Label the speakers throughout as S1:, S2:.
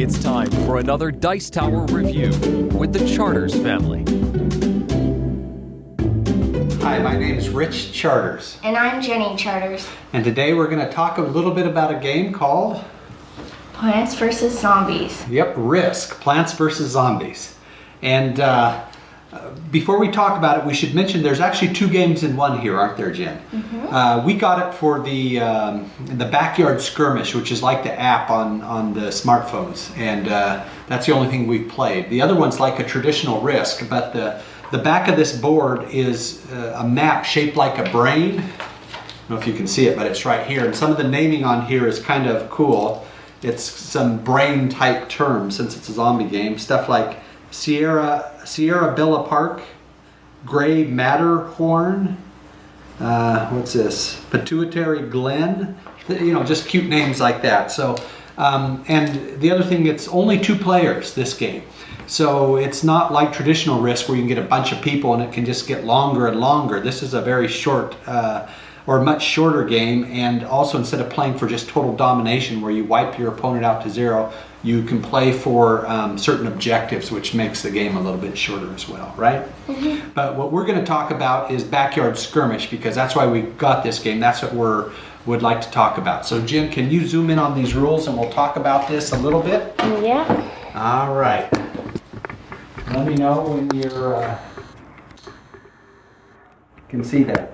S1: It's time for another Dice Tower review with the Charters family.
S2: Hi, my name is Rich Charters.
S3: And I'm Jenny Charters.
S2: And today we're going to talk a little bit about a game called
S3: Plants vs. Zombies.
S2: Yep, Risk, Plants vs. Zombies. And before we talk about it, we should mention there's actually two games in one here, aren't there, Jen? Mm-hmm. We got it for the Backyard Skirmish, which is like the app on the smartphones. And that's the only thing we've played. The other one's like a traditional Risk, but the back of this board is a map shaped like a brain. I don't know if you can see it, but it's right here. And some of the naming on here is kind of cool. It's some brain type terms since it's a zombie game. Stuff like Sierra Bella Park, Gray Matterhorn, what's this? Pituitary Glen. You know, just cute names like that. So, and the other thing, it's only 2 players, this game. So it's not like traditional Risk where you can get a bunch of people and it can just get longer and longer. This is a very short or much shorter game, and also instead of playing for just total domination where you wipe your opponent out to 0, you can play for certain objectives, which makes the game a little bit shorter as well, right? Mm-hmm. But what we're going to talk about is Backyard Skirmish, because that's why we got this game. That's what would like to talk about. So Jen, can you zoom in on these rules and we'll talk about this a little bit?
S3: Yeah.
S2: All right. Let me know when you can see that.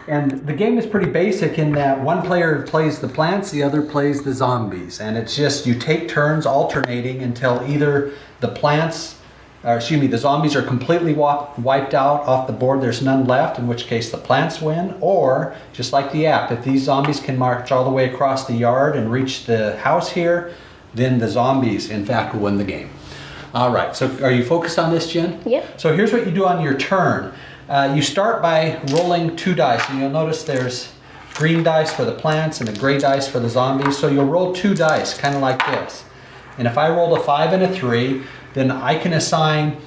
S2: And the game is pretty basic in that one player plays the plants, the other plays the zombies. And it's just you take turns alternating until either the zombies are completely wiped out off the board, there's none left, in which case the plants win. Or, just like the app, if these zombies can march all the way across the yard and reach the house here, then the zombies, in fact, will win the game. All right, so are you focused on this, Jen?
S3: Yep.
S2: So here's what you do on your turn. You start by rolling 2 dice, and you'll notice there's green dice for the plants and the gray dice for the zombies. So you'll roll 2 dice, kind of like this. And if I rolled a 5 and a 3, then I can assign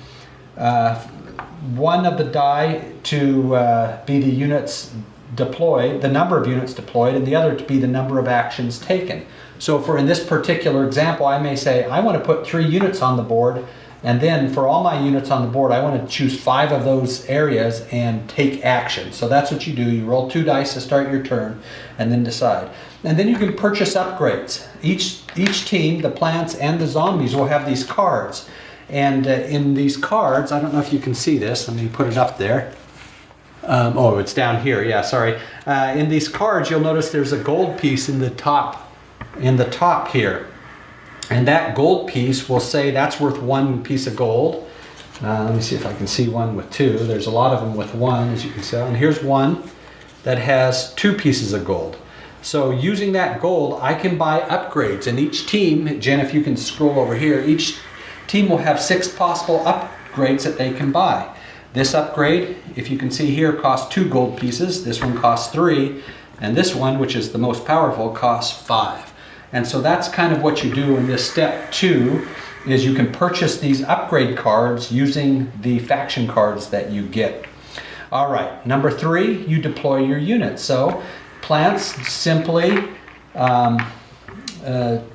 S2: one of the die to be the units deployed, the number of units deployed, and the other to be the number of actions taken. So for in this particular example, I may say, I want to put 3 units on the board, and then for all my units on the board, I want to choose 5 of those areas and take action. So that's what you do. You roll 2 dice to start your turn and then decide. And then you can purchase upgrades. Each team, the plants and the zombies, will have these cards. And in these cards, I don't know if you can see this. Let me put it up there. Oh, it's down here. Yeah, sorry. In these cards, you'll notice there's a gold piece in the top here. And that gold piece will say that's worth 1 piece of gold. Let me see if I can see one with 2. There's a lot of them with 1, as you can see. And here's one that has 2 pieces of gold. So using that gold, I can buy upgrades. And each team, Jen, if you can scroll over here, each team will have 6 possible upgrades that they can buy. This upgrade, if you can see here, costs 2 gold pieces. This one costs 3. And this one, which is the most powerful, costs 5. And so that's kind of what you do in this step 2, is you can purchase these upgrade cards using the faction cards that you get. All right, number 3, you deploy your units. So plants simply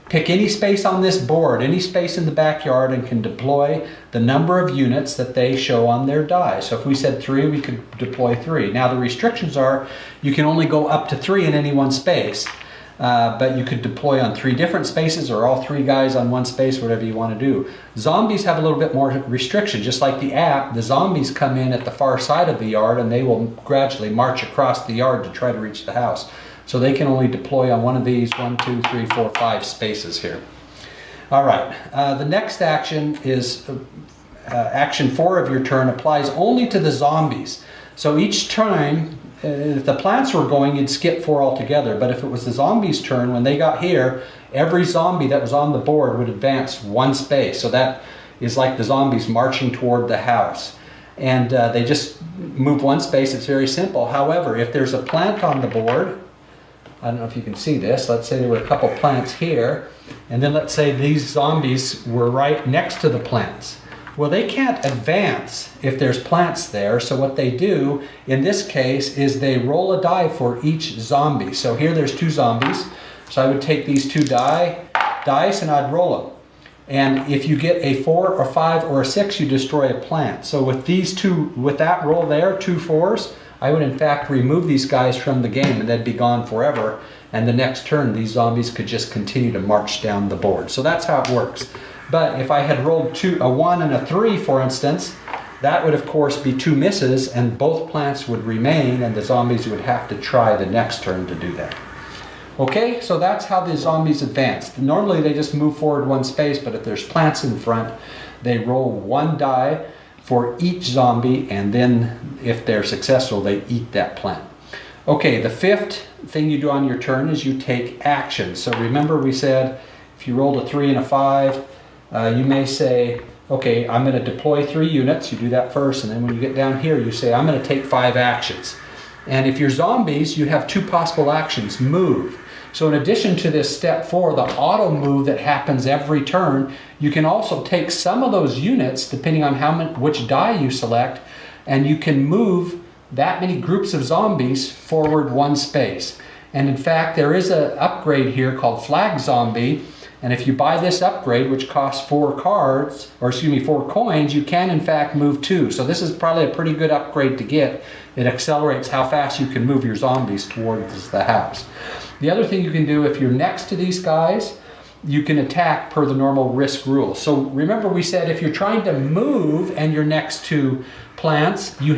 S2: pick any space on this board, any space in the backyard, and can deploy the number of units that they show on their die. So if we said 3, we could deploy 3. Now the restrictions are you can only go up to 3 in any one space. But you could deploy on 3 different spaces or all 3 guys on one space, whatever you want to do. Zombies have a little bit more restriction. Just like the app, the zombies come in at the far side of the yard and they will gradually march across the yard to try to reach the house. So they can only deploy on one of these 1, 2, 3, 4, 5 spaces here. All right, the next action is action 4 of your turn applies only to the zombies. So each time, if the plants were going, you'd skip 4 altogether. But if it was the zombies' turn, when they got here, every zombie that was on the board would advance 1 space. So that is like the zombies marching toward the house. And they just move 1 space. It's very simple. However, if there's a plant on the board, I don't know if you can see this. Let's say there were a couple plants here. And then let's say these zombies were right next to the plants. Well, they can't advance if there's plants there, so what they do in this case is they roll a die for each zombie. So here there's 2 zombies. So I would take these two dice and I'd roll them. And if you get a 4 or 5 or a 6, you destroy a plant. So with these two, with that roll there, 2 4s, I would in fact remove these guys from the game and they'd be gone forever. And the next turn, these zombies could just continue to march down the board. So that's how it works. But if I had rolled a 1 and a 3, for instance, that would of course be 2 misses and both plants would remain and the zombies would have to try the next turn to do that. Okay, so that's how the zombies advance. Normally they just move forward 1 space, but if there's plants in front, they roll 1 die for each zombie, and then if they're successful, they eat that plant. Okay, the 5th thing you do on your turn is you take action. So remember we said if you rolled a 3 and a 5, you may say, okay, I'm going to deploy 3 units. You do that first, and then when you get down here, you say, I'm going to take 5 actions. And if you're zombies, you have 2 possible actions. Move. So in addition to this step 4, the auto move that happens every turn, you can also take some of those units, depending on which die you select, and you can move that many groups of zombies forward 1 space. And in fact, there is an upgrade here called Flag Zombie, and if you buy this upgrade, which costs 4 coins, you can in fact move 2. So this is probably a pretty good upgrade to get. It accelerates how fast you can move your zombies towards the house. The other thing you can do, if you're next to these guys, you can attack per the normal risk rule. So remember we said if you're trying to move and you're next to plants, you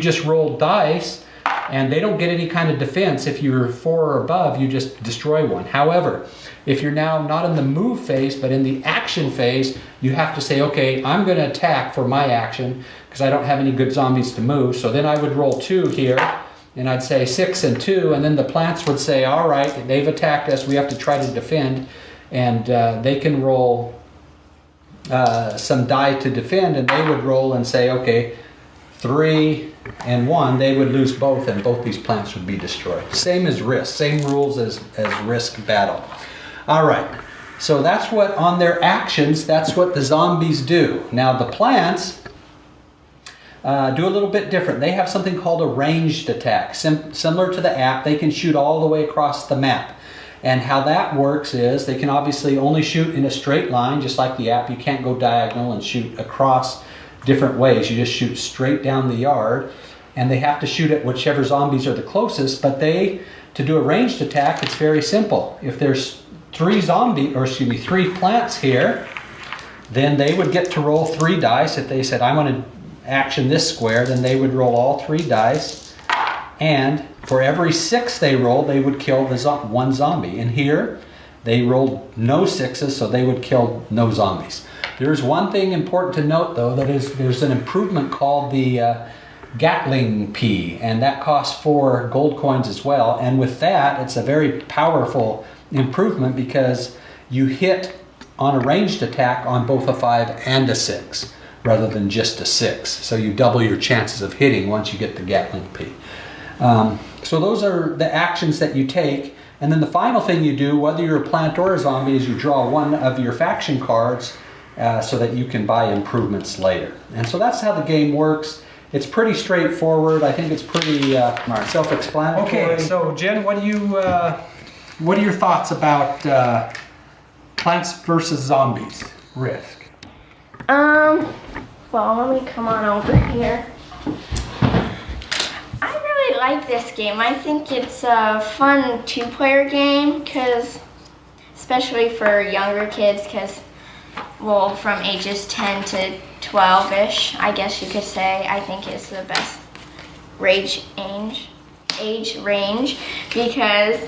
S2: just roll dice and they don't get any kind of defense. If you're 4 or above, you just destroy 1. However, if you're now not in the move phase, but in the action phase, you have to say, okay, I'm going to attack for my action because I don't have any good zombies to move. So then I would roll 2 here, and I'd say 6 and 2, and then the plants would say, all right, they've attacked us, we have to try to defend, and they can roll some die to defend, and they would roll and say, okay, 3 and 1, they would lose both, and both these plants would be destroyed. Same as risk, same rules as risk battle. All right, so that's what, on their actions, that's what the zombies do. Now the plants do a little bit different. They have something called a ranged attack. Similar to the app, they can shoot all the way across the map. And how that works is they can obviously only shoot in a straight line, just like the app. You can't go diagonal and shoot across different ways. You just shoot straight down the yard, and they have to shoot at whichever zombies are the closest. But to do a ranged attack, it's very simple. If there's 3 plants here, then they would get to roll 3 dice. If they said, I want to action this square, then they would roll all 3 dice, and for every 6 they roll, they would kill 1 zombie. And here they rolled no 6s, so they would kill no zombies. There's one thing important to note though, that is there's an improvement called the Gatling Pea, and that costs 4 gold coins as well. And with that, it's a very powerful improvement because you hit on a ranged attack on both a 5 and a 6. Rather than just a 6. So you double your chances of hitting once you get the Gatling Pea. So those are the actions that you take. And then the final thing you do, whether you're a plant or a zombie, is you draw 1 of your faction cards so that you can buy improvements later. And so that's how the game works. It's pretty straightforward. I think it's pretty self-explanatory. Okay, so Jen, what are your thoughts about Plants vs. Zombies Risk?
S3: Well, let me come on over here. I really like this game. I think it's a fun 2-player game, especially for younger kids, from ages 10 to 12-ish, I guess you could say, I think is the best age range, because,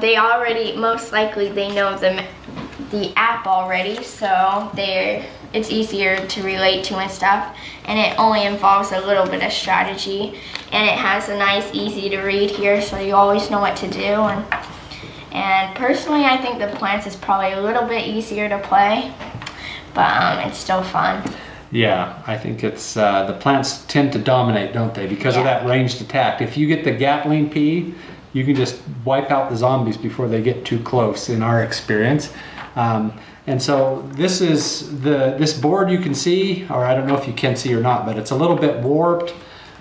S3: they already, most likely they know the app already, so it's easier to relate to and stuff, and it only involves a little bit of strategy, and it has a nice easy to read here, so you always know what to do. And personally, I think the Plants is probably a little bit easier to play, but it's still fun.
S2: Yeah, I think it's the Plants tend to dominate, don't they, because of that ranged attack. If you get the Gatling Pea, you can just wipe out the zombies before they get too close, in our experience. And so this is this board you can see, or I don't know if you can see or not, but it's a little bit warped.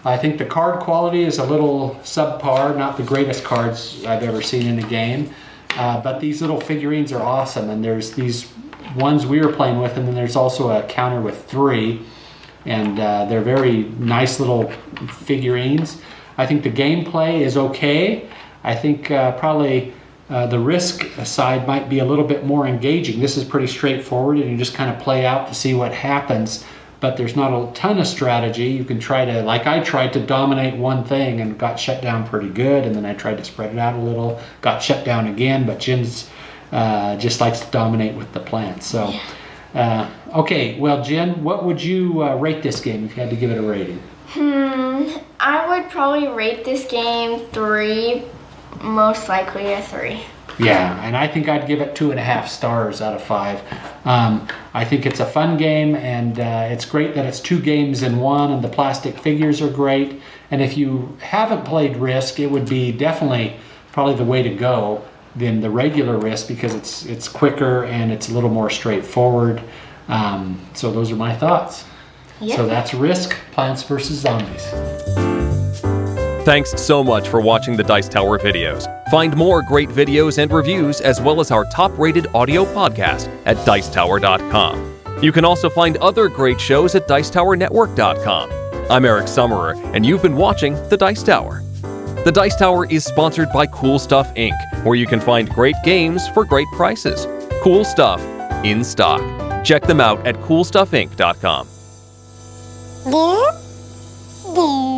S2: I think the card quality is a little subpar, not the greatest cards I've ever seen in a game. But these little figurines are awesome, and there's these ones we were playing with, and then there's also a counter with 3, and they're very nice little figurines. I think the gameplay is okay. I think probably the Risk side might be a little bit more engaging. This is pretty straightforward, and you just kind of play out to see what happens, but there's not a ton of strategy. You can try to, like I tried to dominate one thing and got shut down pretty good, and then I tried to spread it out a little, got shut down again, but Jen's just likes to dominate with the plants. So, okay, well, Jen, what would you rate this game if you had to give it a rating?
S3: I would probably rate this game 3, most likely a 3.
S2: Yeah, and I think I'd give it 2.5 stars out of 5. I think it's a fun game, and it's great that it's 2 games in one, and the plastic figures are great. And if you haven't played Risk, it would be definitely probably the way to go than the regular Risk, because it's quicker and it's a little more straightforward. So those are my thoughts.
S3: Yep.
S2: So that's Risk, Plants vs. Zombies.
S1: Thanks so much for watching the Dice Tower videos. Find more great videos and reviews, as well as our top-rated audio podcast at Dicetower.com. You can also find other great shows at Dicetowernetwork.com. I'm Eric Summerer, and you've been watching The Dice Tower. The Dice Tower is sponsored by Cool Stuff Inc., where you can find great games for great prices. Cool stuff in stock. Check them out at CoolStuffInc.com.
S4: Do, do.